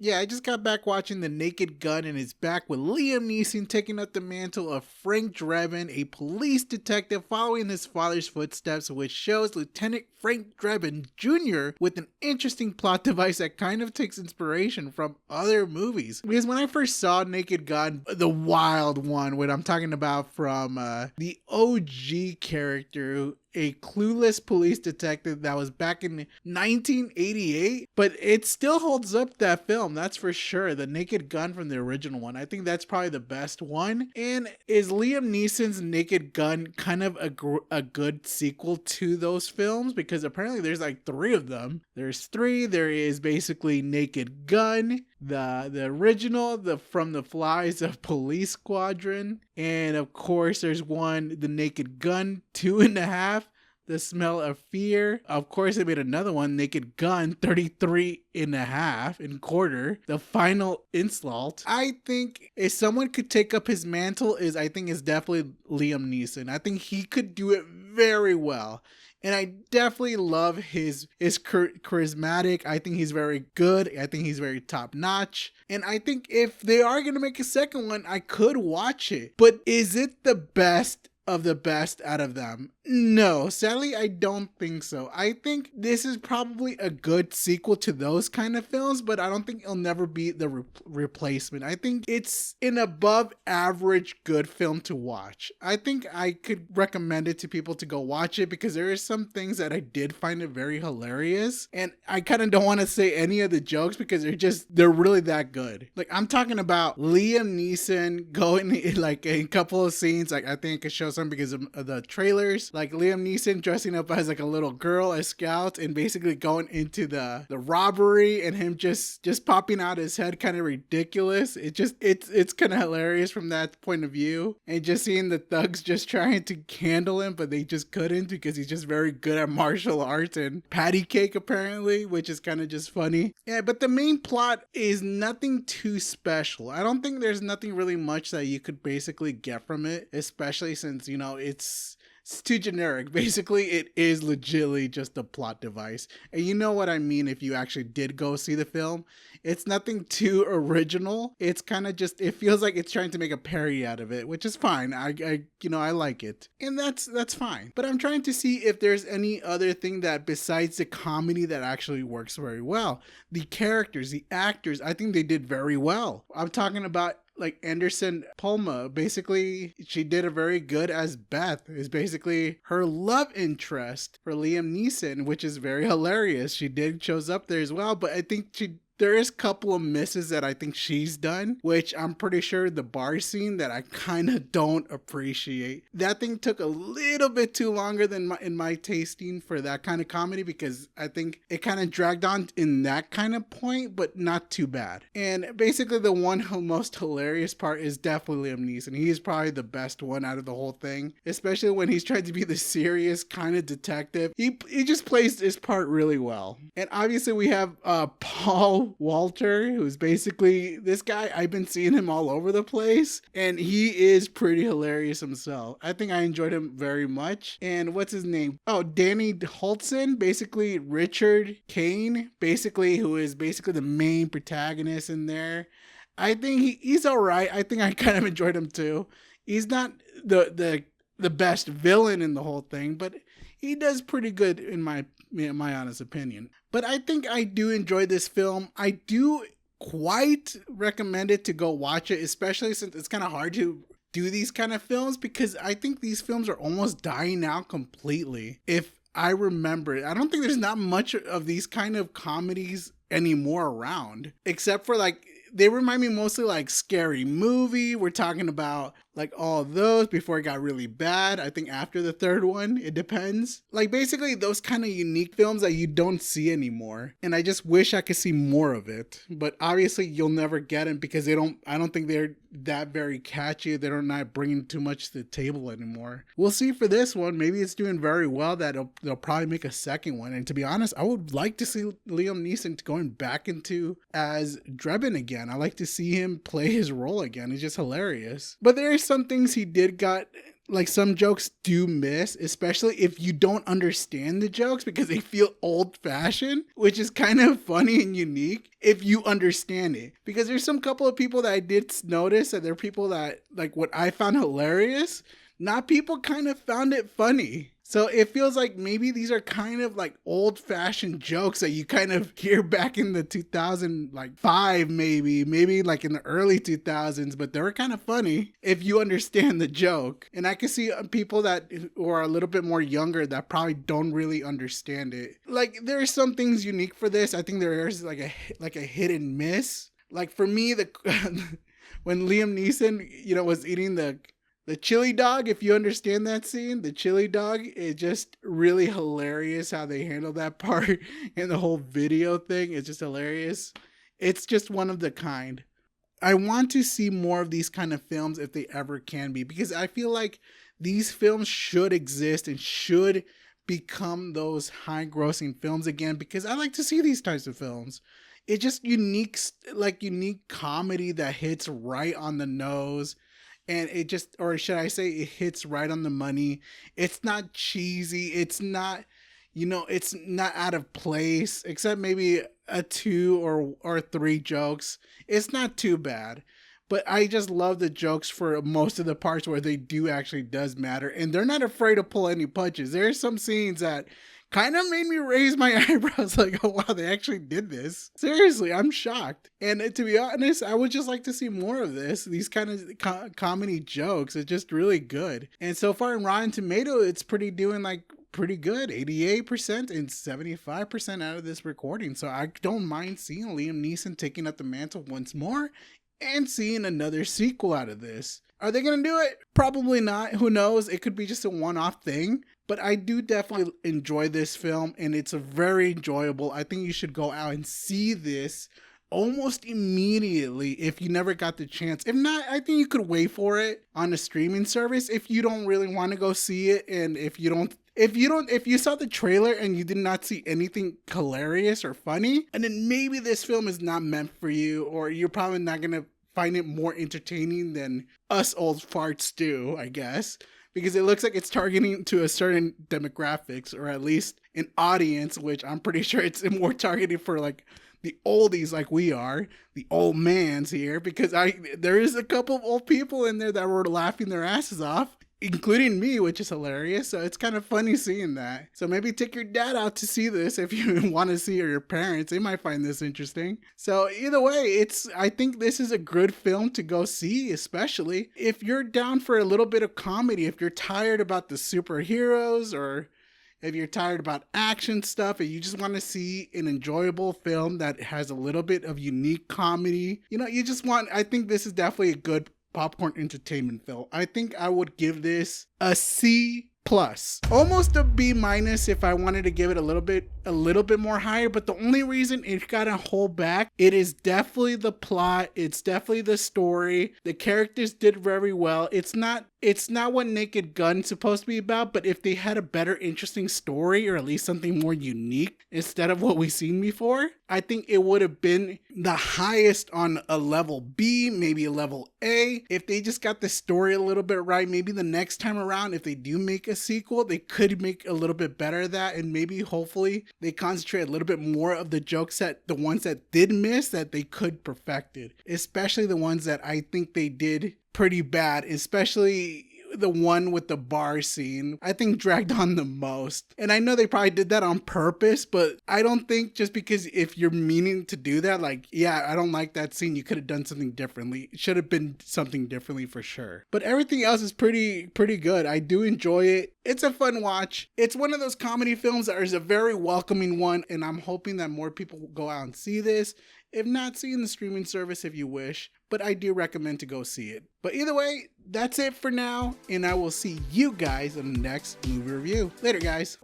Yeah, I just got back watching The Naked Gun and is back with Liam Neeson taking up the mantle of Frank Drebin, a police detective following his father's footsteps, which shows Lieutenant Frank Drebin Jr. with an interesting plot device that kind of takes inspiration from other movies. Because when I first saw Naked Gun, the wild one, what I'm talking about from the OG character, a clueless police detective that was back in 1988, but it still holds up, that film, that's for sure. The Naked Gun from the original one, I think that's probably the best one. And is Liam Neeson's Naked Gun kind of a good sequel to those films? Because apparently there's like three of them. There's three. There is basically Naked Gun, the original, the From the Flies of Police Squadron, and of course there's one, The Naked Gun 2.5, The Smell of Fear. Of course they made another one, Naked Gun 33.5 and quarter, The Final Insult. I think if someone could take up his mantle, I think it's definitely Liam Neeson. I think he could do it very well. And I definitely love his charismatic. I think he's very good. I think he's very top notch. And I think if they are going to make a second one, I could watch it. But is it the best of the best out of them? No, sadly, I don't think so. I think this is probably a good sequel to those kind of films, but I don't think it'll never be the replacement. I think it's an above average good film to watch. I think I could recommend it to people to go watch it because there are some things that I did find it very hilarious, and I kind of don't want to say any of the jokes because they're really that good. Like, I'm talking about Liam Neeson going in like a couple of scenes. Like, I think I could show some because of the trailers. Like Liam Neeson dressing up as like a little girl, a scout, and basically going into the robbery, and him just popping out his head, kind of ridiculous. It's kind of hilarious from that point of view, and just seeing the thugs just trying to handle him, but they just couldn't because he's just very good at martial arts and patty cake apparently, which is kind of just funny. Yeah, but the main plot is nothing too special. I don't think there's nothing really much that you could basically get from it, especially since, you know, it's too generic. Basically, it is legitimately just a plot device. And you know what I mean if you actually did go see the film. It's nothing too original. It's kind of just, it feels like it's trying to make a parody out of it, which is fine. I like it. And that's fine. But I'm trying to see if there's any other thing that besides the comedy that actually works very well. The characters, the actors, I think they did very well. I'm talking about like Anderson Palma. Basically, she did a very good as Beth, is basically her love interest for Liam Neeson, which is very hilarious. She shows up there as well, but I think there is a couple of misses that I think she's done, which I'm pretty sure the bar scene that I kind of don't appreciate. That thing took a little bit too longer than in my tasting for that kind of comedy, because I think it kind of dragged on in that kind of point, but not too bad. And basically the one most hilarious part is definitely Liam Neeson. He's probably the best one out of the whole thing, especially when he's trying to be the serious kind of detective. He just plays his part really well. And obviously we have Paul Walter, who's basically this guy. I've been seeing him all over the place, and he is pretty hilarious himself. I think I enjoyed him very much. And what's his name? Oh, Danny Holtzen, basically Richard Kane, basically, who is basically the main protagonist in there. I think he's all right. I think I kind of enjoyed him too. He's not the best villain in the whole thing, but he does pretty good in my honest opinion. But I think I do enjoy this film. I do quite recommend it to go watch it, especially since it's kind of hard to do these kind of films, because I think these films are almost dying out completely. If I remember it, I don't think there's not much of these kind of comedies anymore around, except for like, they remind me mostly like Scary Movie. We're talking about like all those before it got really bad. I think after the third one, it depends. Like basically those kind of unique films that you don't see anymore. And I just wish I could see more of it. But obviously you'll never get them because I don't think they're that very catchy. They're not bringing too much to the table anymore. We'll see for this one. Maybe it's doing very well that they'll probably make a second one. And to be honest, I would like to see Liam Neeson going back into as Drebin again. I like to see him play his role again. It's just hilarious. But there are some things he did got like some jokes do miss, especially if you don't understand the jokes because they feel old fashioned, which is kind of funny and unique if you understand it. Because there's some couple of people that I did notice that they're people that like what I found hilarious, not people kind of found it funny. So it feels like maybe these are kind of like old fashioned jokes that you kind of hear back in the 2005, maybe like in the early 2000s, but they were kind of funny if you understand the joke. And I can see people that who are a little bit more younger that probably don't really understand it. Like there's some things unique for this. I think there is like a hit and miss. Like for me, the when Liam Neeson, was eating the chili dog, if you understand that scene, the chili dog, is just really hilarious how they handle that part and the whole video thing is just hilarious. It's just one of the kind. I want to see more of these kind of films if they ever can be, because I feel like these films should exist and should become those high grossing films again, because I like to see these types of films. It's just unique comedy that hits right on the nose. And it just, or should I say, it hits right on the money. It's not cheesy. It's not, it's not out of place, except maybe a 2 or 3 jokes. It's not too bad. But I just love the jokes for most of the parts where they do actually does matter. And they're not afraid to pull any punches. There's some scenes that kind of made me raise my eyebrows like, oh wow, they actually did this. Seriously, I'm shocked. And to be honest, I would just like to see more of this. These kind of comedy jokes are just really good. And so far in Rotten Tomato, it's pretty good, 88% and 75% out of this recording. So I don't mind seeing Liam Neeson taking up the mantle once more and seeing another sequel out of this. Are they going to do it? Probably not. Who knows? It could be just a one-off thing. But I do definitely enjoy this film, and it's very enjoyable. I think you should go out and see this almost immediately if you never got the chance. If not, I think you could wait for it on a streaming service if you don't really want to go see it, and if you saw the trailer and you did not see anything hilarious or funny, and then maybe this film is not meant for you, or you're probably not going to find it more entertaining than us old farts do, I guess. Because it looks like it's targeting to a certain demographics, or at least an audience, which I'm pretty sure it's more targeted for like the oldies like we are, the old mans here, because there is a couple of old people in there that were laughing their asses off, including me, which is hilarious. So it's kind of funny seeing that. So maybe take your dad out to see this if you want to see, or your parents. They might find this interesting. So either way, I think this is a good film to go see, especially if you're down for a little bit of comedy, if you're tired about the superheroes, or if you're tired about action stuff and you just want to see an enjoyable film that has a little bit of unique comedy. I think this is definitely a good popcorn entertainment film. I think I would give this a C+, almost a B- if I wanted to give it a little bit more higher. But the only reason it got a hold back, it is definitely the plot. It's definitely the story. The characters did very well. It's not what Naked Gun's supposed to be about, but if they had a better, interesting story, or at least something more unique instead of what we've seen before, I think it would have been the highest on a level B, maybe a level A. If they just got the story a little bit right, maybe the next time around, if they do make a sequel, they could make a little bit better of that, and maybe hopefully they concentrate a little bit more of the jokes, that the ones that did miss, that they could perfect it, especially the ones that I think they did pretty bad, especially the one with the bar scene, I think dragged on the most. And I know they probably did that on purpose, but I don't think just because if you're meaning to do that, like, yeah, I don't like that scene, you could have done something differently. It should have been something differently for sure. But everything else is pretty good. I do enjoy it. It's a fun watch. It's one of those comedy films that is a very welcoming one, and I'm hoping that more people will go out and see this. If not, see in the streaming service if you wish, but I do recommend to go see it. But either way, that's it for now, and I will see you guys in the next movie review. Later, guys.